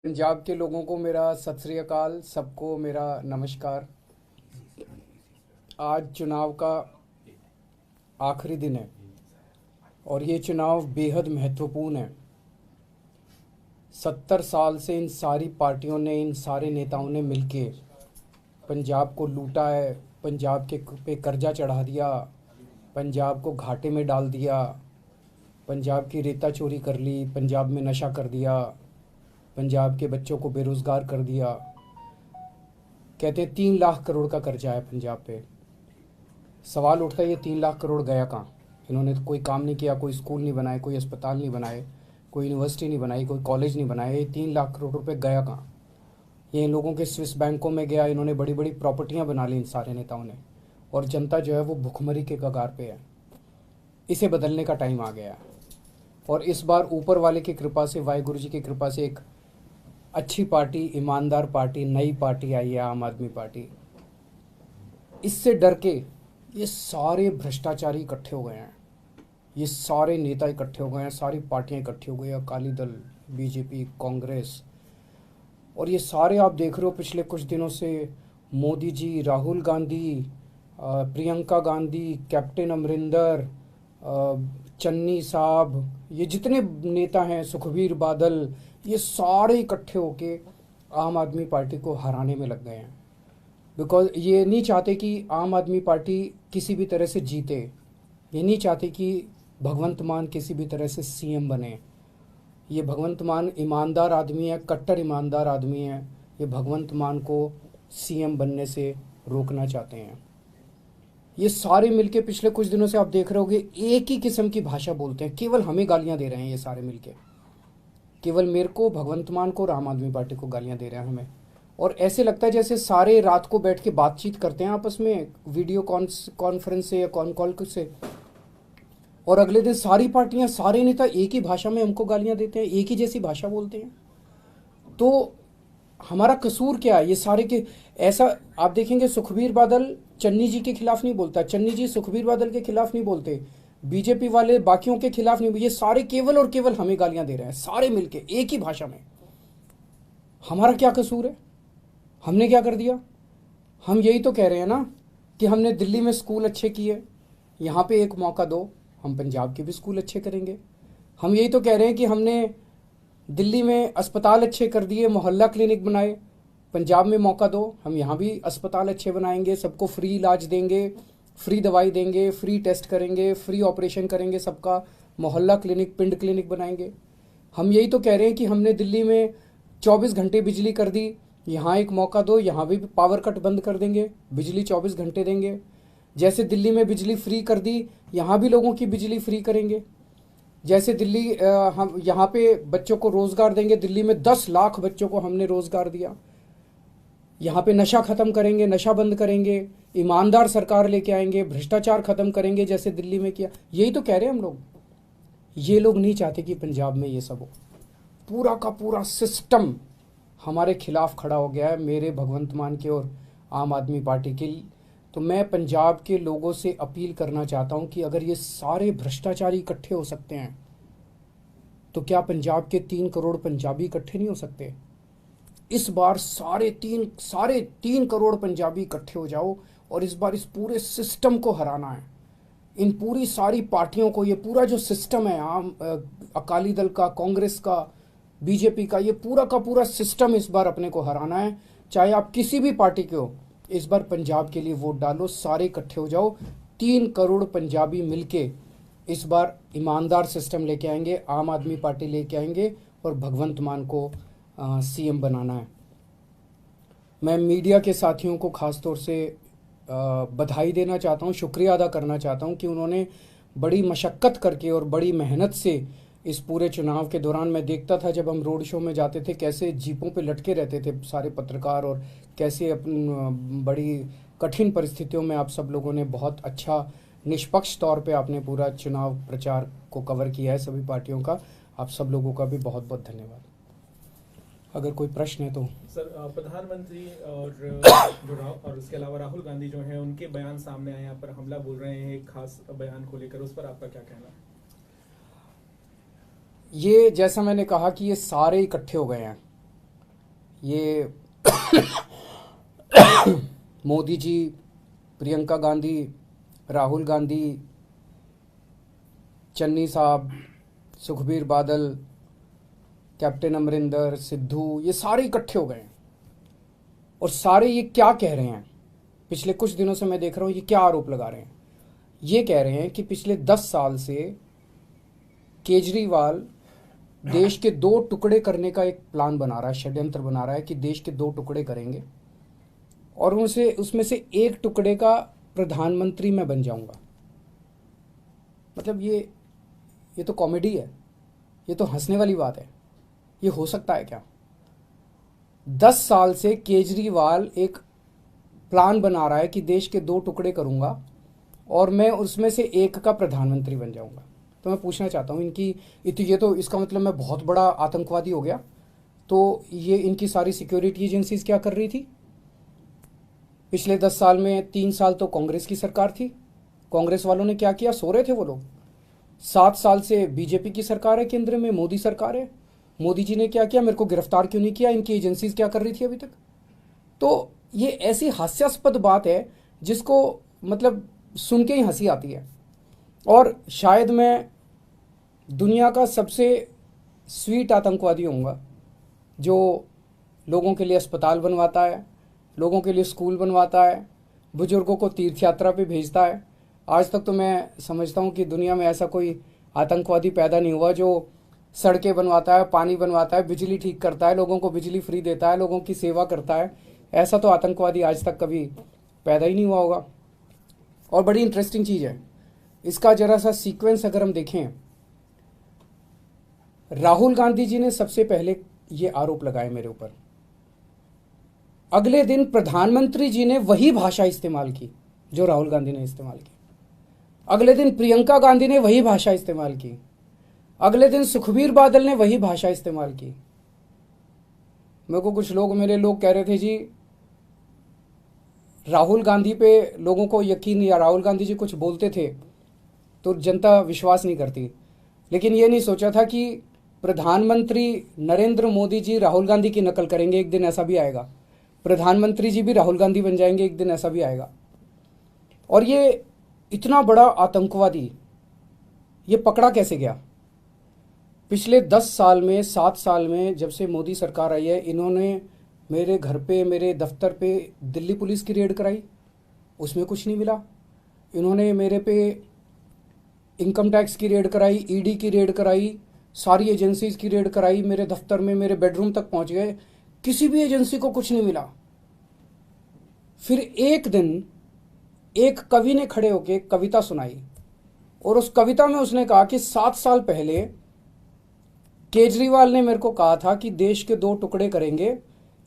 पंजाब के लोगों को मेरा सत श्री अकाल, सबको मेरा नमस्कार। आज चुनाव का आखिरी दिन है और ये चुनाव बेहद महत्वपूर्ण है। 70 साल से इन सारी पार्टियों ने, इन सारे नेताओं ने मिलके पंजाब को लूटा है, पंजाब के पे कर्जा चढ़ा दिया, पंजाब को घाटे में डाल दिया, पंजाब की रेता चोरी कर ली, पंजाब में नशा कर दिया, पंजाब के बच्चों को बेरोज़गार कर दिया। कहते 3 लाख करोड़ का कर्जा है पंजाब पे। सवाल उठता है ये 3 लाख करोड़ गया कहाँ? इन्होंने तो कोई काम नहीं किया, कोई स्कूल नहीं बनाए, कोई अस्पताल नहीं बनाए, कोई यूनिवर्सिटी नहीं बनाई, कोई कॉलेज नहीं बनाए। ये 3 लाख करोड़ रुपए गया कहाँ? ये इन लोगों के स्विस बैंकों में गया। इन्होंने बड़ी बड़ी प्रॉपर्टियाँ बना ली इन सारे नेताओं ने, और जनता जो है वो भुखमरी के कगार पे है। इसे बदलने का टाइम आ गया है और इस बार ऊपर वाले की कृपा से, वाहिगुरु जी की कृपा से एक अच्छी पार्टी, ईमानदार पार्टी, नई पार्टी आई है, आम आदमी पार्टी। इससे डर के ये सारे भ्रष्टाचारी इकट्ठे हो गए हैं, ये सारे नेता इकट्ठे हो गए हैं, सारी पार्टियां इकट्ठी हो गई हैं, अकाली दल, बीजेपी, कांग्रेस। और ये सारे आप देख रहे हो पिछले कुछ दिनों से मोदी जी, राहुल गांधी, प्रियंका गांधी, कैप्टन अमरिंदर, चन्नी साहब, ये जितने नेता हैं, सुखबीर बादल, ये सारे इकट्ठे होके आम आदमी पार्टी को हराने में लग गए हैं। बिकॉज ये नहीं चाहते कि आम आदमी पार्टी किसी भी तरह से जीते, ये नहीं चाहते कि भगवंत मान किसी भी तरह से सीएम बने। ये भगवंत मान ईमानदार आदमी है, कट्टर ईमानदार आदमी है। ये भगवंत मान को सीएम बनने से रोकना चाहते हैं। ये सारे मिलके पिछले कुछ दिनों से आप देख रहे होगे एक ही किस्म की भाषा बोलते हैं, केवल हमें गालियां दे रहे हैं। ये सारे मिलके केवल मेरे को, भगवंत मान को और आम आदमी पार्टी को गालियां दे रहे हैं हमें। और ऐसे लगता है जैसे सारे रात को बैठ के बातचीत करते हैं आपस में, वीडियो कॉन्फ्रेंस से या कॉन कॉल से, और अगले दिन सारी पार्टियां, सारे नेता एक ही भाषा में हमको गालियां देते हैं, एक ही जैसी भाषा बोलते हैं। तो हमारा कसूर क्या है? ये सारे के ऐसा आप देखेंगे, सुखबीर बादल चन्नी जी के खिलाफ नहीं बोलता, चन्नी जी सुखबीर बादल के खिलाफ नहीं बोलते, बीजेपी वाले बाकियों के खिलाफ नहीं। ये सारे केवल और केवल हमें गालियां दे रहे हैं, सारे मिलके एक ही भाषा में। हमारा क्या कसूर है? हमने क्या कर दिया? हम यही तो कह रहे हैं ना कि हमने दिल्ली में स्कूल अच्छे किए, यहाँ पे एक मौका दो, हम पंजाब के भी स्कूल अच्छे करेंगे। हम यही तो कह रहे हैं कि हमने दिल्ली में अस्पताल अच्छे कर दिए, मोहल्ला क्लिनिक बनाए, पंजाब में मौका दो, हम यहाँ भी अस्पताल अच्छे बनाएंगे, सबको फ्री इलाज देंगे, फ्री दवाई देंगे, फ्री टेस्ट करेंगे, फ्री ऑपरेशन करेंगे, सबका मोहल्ला क्लिनिक, पिंड क्लिनिक बनाएंगे। हम यही तो कह रहे हैं कि हमने दिल्ली में 24 घंटे बिजली कर दी, यहाँ एक मौका दो, यहाँ भी पावर कट बंद कर देंगे, बिजली 24 घंटे देंगे। जैसे दिल्ली में बिजली फ्री कर दी, यहाँ भी लोगों की बिजली फ्री करेंगे। जैसे दिल्ली हम यहाँ पे बच्चों को रोज़गार देंगे, दिल्ली में 10 लाख बच्चों को हमने रोज़गार दिया। यहाँ पे नशा खत्म करेंगे, नशा बंद करेंगे, ईमानदार सरकार लेके आएंगे, भ्रष्टाचार खत्म करेंगे जैसे दिल्ली में किया। यही तो कह रहे हैं हम लोग। ये लोग नहीं चाहते कि पंजाब में ये सब हो। पूरा का पूरा सिस्टम हमारे खिलाफ खड़ा हो गया है, मेरे भगवंत मान के और आम आदमी पार्टी के। तो मैं पंजाब के लोगों से अपील करना चाहता हूँ कि अगर ये सारे भ्रष्टाचारी इकट्ठे हो सकते हैं तो क्या पंजाब के 3 करोड़ पंजाबी इकट्ठे नहीं हो सकते? इस बार साढ़े तीन करोड़ पंजाबी इकट्ठे हो जाओ और इस बार इस पूरे सिस्टम को हराना है। इन पूरी सारी पार्टियों को, ये पूरा जो सिस्टम है, आम अकाली दल का, कांग्रेस का, बीजेपी का, ये पूरा का पूरा सिस्टम इस बार अपने को हराना है। चाहे आप किसी भी पार्टी के हो, इस बार पंजाब के लिए वोट डालो, सारे इकट्ठे हो जाओ। 3 करोड़ पंजाबी मिलके इस बार ईमानदार सिस्टम लेके आएंगे, आम आदमी पार्टी लेके आएंगे और भगवंत मान को सीएम बनाना है। मैं मीडिया के साथियों को ख़ास तौर से बधाई देना चाहता हूँ, शुक्रिया अदा करना चाहता हूँ कि उन्होंने बड़ी मशक्क़त करके और बड़ी मेहनत से इस पूरे चुनाव के दौरान, मैं देखता था जब हम रोड शो में जाते थे कैसे जीपों पे लटके रहते थे सारे पत्रकार, और कैसे बड़ी कठिन परिस्थितियों में आप सब लोगों ने बहुत अच्छा निष्पक्ष तौर पे आपने पूरा चुनाव प्रचार को कवर किया है सभी पार्टियों का। आप सब लोगों का भी बहुत बहुत धन्यवाद। अगर कोई प्रश्न है तो सर, प्रधानमंत्री और उसके अलावा राहुल गांधी जो हैं, उनके बयान सामने आए, यहाँ पर हमला बोल रहे हैं एक खास बयान को लेकर, उस पर आपका क्या कहना है? ये जैसा मैंने कहा कि ये सारे इकट्ठे हो गए हैं, ये मोदी जी, प्रियंका गांधी, राहुल गांधी, चन्नी साहब, सुखबीर बादल, कैप्टन अमरिंदर, सिद्धू, ये सारे इकट्ठे हो गए हैं। और सारे ये क्या कह रहे हैं, पिछले कुछ दिनों से मैं देख रहा हूँ ये क्या आरोप लगा रहे हैं। ये कह रहे हैं कि पिछले 10 साल से केजरीवाल देश के 2 टुकड़े करने का एक प्लान बना रहा है, षड्यंत्र बना रहा है कि देश के 2 टुकड़े करेंगे और उसमें से एक टुकड़े का प्रधानमंत्री मैं बन जाऊंगा। मतलब ये तो कॉमेडी है, ये तो हंसने वाली बात है। ये हो सकता है क्या? 10 साल से केजरीवाल एक प्लान बना रहा है कि देश के 2 टुकड़े करूंगा और मैं उसमें से एक का प्रधानमंत्री बन जाऊंगा। तो मैं पूछना चाहता हूँ ये तो इसका मतलब मैं बहुत बड़ा आतंकवादी हो गया। तो ये इनकी सारी सिक्योरिटी एजेंसीज क्या कर रही थी? पिछले 10 साल में 3 साल तो कांग्रेस की सरकार थी, कांग्रेस वालों ने क्या किया? सो रहे थे वो लोग। 7 साल से बीजेपी की सरकार है, केंद्र में मोदी सरकार है, मोदी जी ने क्या किया? मेरे को गिरफ्तार क्यों नहीं किया? इनकी एजेंसीज क्या कर रही थी अभी तक? तो ये ऐसी हास्यास्पद बात है जिसको मतलब सुन के ही हंसी आती है। और शायद मैं दुनिया का सबसे स्वीट आतंकवादी होऊंगा जो लोगों के लिए अस्पताल बनवाता है, लोगों के लिए स्कूल बनवाता है, बुजुर्गों को तीर्थ यात्रा पे भेजता है। आज तक तो मैं समझता हूँ कि दुनिया में ऐसा कोई आतंकवादी पैदा नहीं हुआ जो सड़कें बनवाता है, पानी बनवाता है, बिजली ठीक करता है, लोगों को बिजली फ्री देता है, लोगों की सेवा करता है। ऐसा तो आतंकवादी आज तक कभी पैदा ही नहीं हुआ होगा। और बड़ी इंटरेस्टिंग चीज़ है, इसका जरा सा सीक्वेंस अगर हम देखें, राहुल गांधी जी ने सबसे पहले ये आरोप लगाए मेरे ऊपर। अगले दिन प्रधानमंत्री जी ने वही भाषा इस्तेमाल की जो राहुल गांधी ने इस्तेमाल की। अगले दिन प्रियंका गांधी ने वही भाषा इस्तेमाल की। अगले दिन सुखबीर बादल ने वही भाषा इस्तेमाल की। मेरे को कुछ लोग, मेरे लोग कह रहे थे जी राहुल गांधी पे लोगों को यकीन, या राहुल गांधी जी कुछ बोलते थे तो जनता विश्वास नहीं करती। लेकिन ये नहीं सोचा था कि प्रधानमंत्री नरेंद्र मोदी जी राहुल गांधी की नकल करेंगे, एक दिन ऐसा भी आएगा। प्रधानमंत्री जी भी राहुल गांधी बन जाएंगे, एक दिन ऐसा भी आएगा। और ये इतना बड़ा आतंकवादी ये पकड़ा कैसे गया? पिछले 10 साल में, 7 साल में, जब से मोदी सरकार आई है, इन्होंने मेरे घर पे, मेरे दफ्तर पे दिल्ली पुलिस की रेड कराई, उसमें कुछ नहीं मिला। इन्होंने मेरे पे इनकम टैक्स की रेड कराई, ईडी की रेड कराई, सारी एजेंसीज की रेड कराई, मेरे दफ्तर में, मेरे बेडरूम तक पहुंच गए, किसी भी एजेंसी को कुछ नहीं मिला। फिर एक दिन एक कवि ने खड़े होकर एक कविता सुनाई और उस कविता में उसने कहा कि 7 साल पहले केजरीवाल ने मेरे को कहा था कि देश के 2 टुकड़े करेंगे,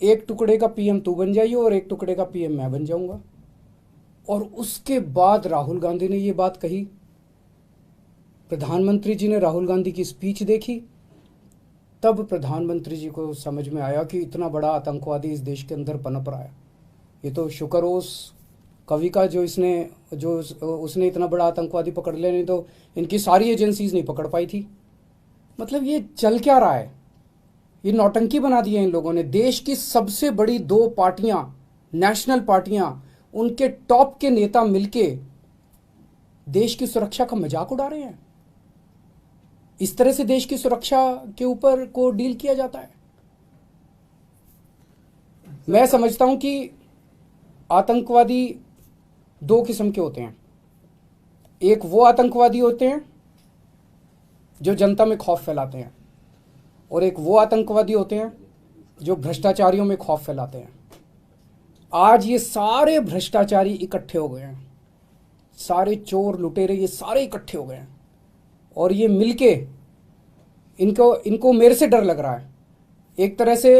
एक टुकड़े का पीएम तू बन जाइए और एक टुकड़े का पीएम मैं बन जाऊंगा। और उसके बाद राहुल गांधी ने ये बात कही, प्रधानमंत्री जी ने राहुल गांधी की स्पीच देखी, तब प्रधानमंत्री जी को समझ में आया कि इतना बड़ा आतंकवादी इस देश के अंदर पनप रहा है। ये तो शुक्र हो उस कवि का जो उसने इतना बड़ा आतंकवादी पकड़ लिया, नहीं तो इनकी सारी एजेंसीज नहीं पकड़ पाई थी। मतलब ये चल क्या रहा है? ये नौटंकी बना दी है इन लोगों ने। देश की सबसे बड़ी 2 पार्टियां, नेशनल पार्टियां, उनके टॉप के नेता मिलके देश की सुरक्षा का मजाक उड़ा रहे हैं। इस तरह से देश की सुरक्षा के ऊपर को डील किया जाता है। मैं समझता हूं कि आतंकवादी 2 किस्म के होते हैं। एक वो आतंकवादी होते हैं जो जनता में खौफ फैलाते हैं, और एक वो आतंकवादी होते हैं जो भ्रष्टाचारियों में खौफ फैलाते हैं। आज ये सारे भ्रष्टाचारी इकट्ठे हो गए हैं, सारे चोर लुटेरे ये सारे इकट्ठे हो गए हैं, और ये मिलके इनको मेरे से डर लग रहा है। एक तरह से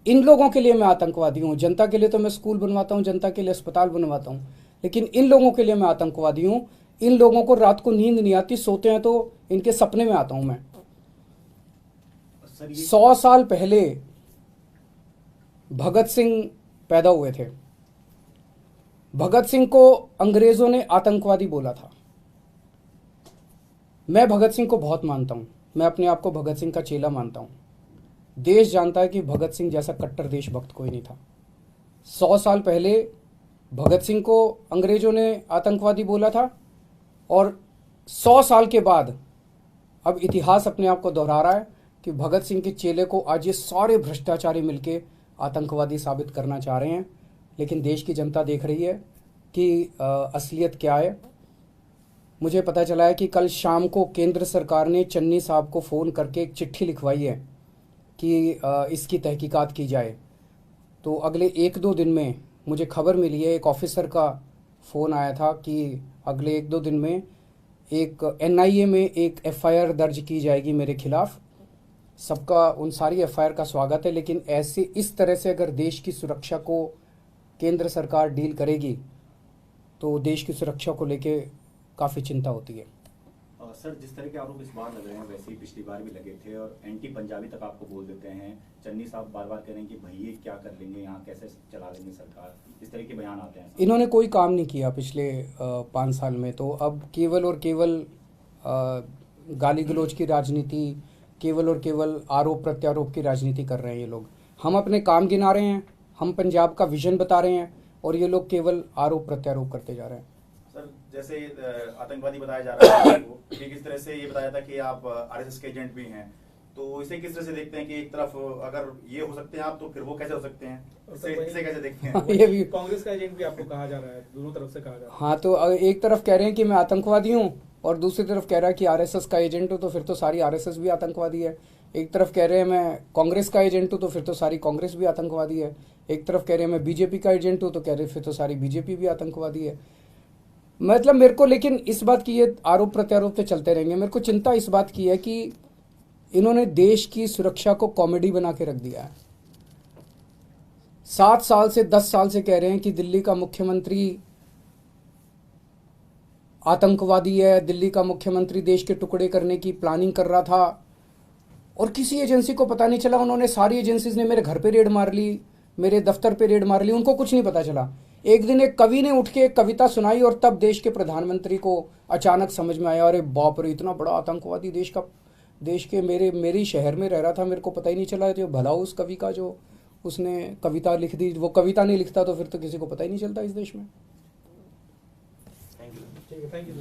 इन लोगों के लिए मैं आतंकवादी हूँ। जनता के लिए तो मैं स्कूल बनवाता हूँ, जनता के लिए अस्पताल बनवाता हूँ, लेकिन इन लोगों के लिए मैं आतंकवादी हूँ। इन लोगों को रात को नींद नहीं आती, सोते हैं तो इनके सपने में आता हूं मैं। 100 साल पहले भगत सिंह पैदा हुए थे। भगत सिंह को अंग्रेजों ने आतंकवादी बोला था। मैं भगत सिंह को बहुत मानता हूं, मैं अपने आप को भगत सिंह का चेला मानता हूं। देश जानता है कि भगत सिंह जैसा कट्टर देशभक्त कोई नहीं था। 100 साल पहले भगत सिंह को अंग्रेजों ने आतंकवादी बोला था, और 100 साल के बाद अब इतिहास अपने आप को दोहरा रहा है कि भगत सिंह के चेले को आज ये सारे भ्रष्टाचारी मिलके आतंकवादी साबित करना चाह रहे हैं। लेकिन देश की जनता देख रही है कि असलियत क्या है। मुझे पता चला है कि कल शाम को केंद्र सरकार ने चन्नी साहब को फ़ोन करके एक चिट्ठी लिखवाई है कि इसकी तहकीकात की जाए। तो अगले 1-2 दिन में मुझे खबर मिली है, एक ऑफिसर का फ़ोन आया था कि अगले 1-2 दिन में एक NIA में एक FIR दर्ज की जाएगी मेरे खिलाफ़। सबका उन सारी FIR का स्वागत है, लेकिन ऐसे इस तरह से अगर देश की सुरक्षा को केंद्र सरकार डील करेगी तो देश की सुरक्षा को लेके काफ़ी चिंता होती है। सर, जिस तरह के आरोप इस बार लग रहे हैं वैसे ही पिछली बार भी लगे थे, और एंटी पंजाबी तक आपको बोल देते हैं। चन्नी साहब बार बार कह रहे हैं कि भैया क्या कर लेंगे, यहाँ कैसे चला लेंगे सरकार, इस तरह के बयान आते हैं। इन्होंने कोई काम नहीं किया पिछले 5 साल में, तो अब केवल और केवल गाली गलौज की राजनीति, केवल और केवल आरोप प्रत्यारोप की राजनीति कर रहे हैं ये लोग। हम अपने काम गिना रहे हैं, हम पंजाब का विजन बता रहे हैं, और ये लोग केवल आरोप प्रत्यारोप करते जा रहे हैं। सर, जैसे आतंकवादी बताया जा रहा है आपको, ठीक इस तरह से ये बताया था कि आप RSS के एजेंट भी हैं, तो इसे किस तरह से देखते हैं कि एक तरफ अगर ये हो सकते हैं आप, तो फिर वो कैसे हो सकते हैं, इसे कैसे देखते हैं? ये भी कांग्रेस का एजेंट भी आपको कहा जा रहा है, दोनों तरफ से कहा जा रहा है। हाँ, तो एक तरफ कह रहे हैं कि मैं आतंकवादी हूँ, और दूसरी तरफ कह रहा है कि RSS का एजेंट हूँ, तो फिर तो सारी RSS भी आतंकवादी है। एक तरफ कह रहे हैं मैं कांग्रेस का एजेंट हूँ, तो फिर तो सारी कांग्रेस भी आतंकवादी है। एक तरफ कह रहे हैं मैं BJP का एजेंट हूँ, तो कह रहे फिर तो सारी BJP भी आतंकवादी है। मतलब मेरे को, लेकिन इस बात की, ये आरोप प्रत्यारोप तो चलते रहेंगे। मेरे को चिंता इस बात की है कि इन्होंने देश की सुरक्षा को कॉमेडी बना के रख दिया है। 7 साल से 10 साल से कह रहे हैं कि दिल्ली का मुख्यमंत्री आतंकवादी है, दिल्ली का मुख्यमंत्री देश के टुकड़े करने की प्लानिंग कर रहा था, और किसी एजेंसी को पता नहीं चला। उन्होंने, सारी एजेंसीज ने मेरे घर पे रेड मार ली, मेरे दफ्तर पे रेड मार ली, उनको कुछ नहीं पता चला। एक दिन एक कवि ने उठ के एक कविता सुनाई, और तब देश के प्रधानमंत्री को अचानक समझ में आया, अरे बाप रे, इतना बड़ा आतंकवादी देश के मेरी शहर में रह रहा था, मेरे को पता ही नहीं चला। जो भला उस कवि का जो उसने कविता लिख दी, वो कविता नहीं लिखता तो फिर तो किसी को पता ही नहीं चलता इस देश में। Thank you. ठीक है, थैंक यू।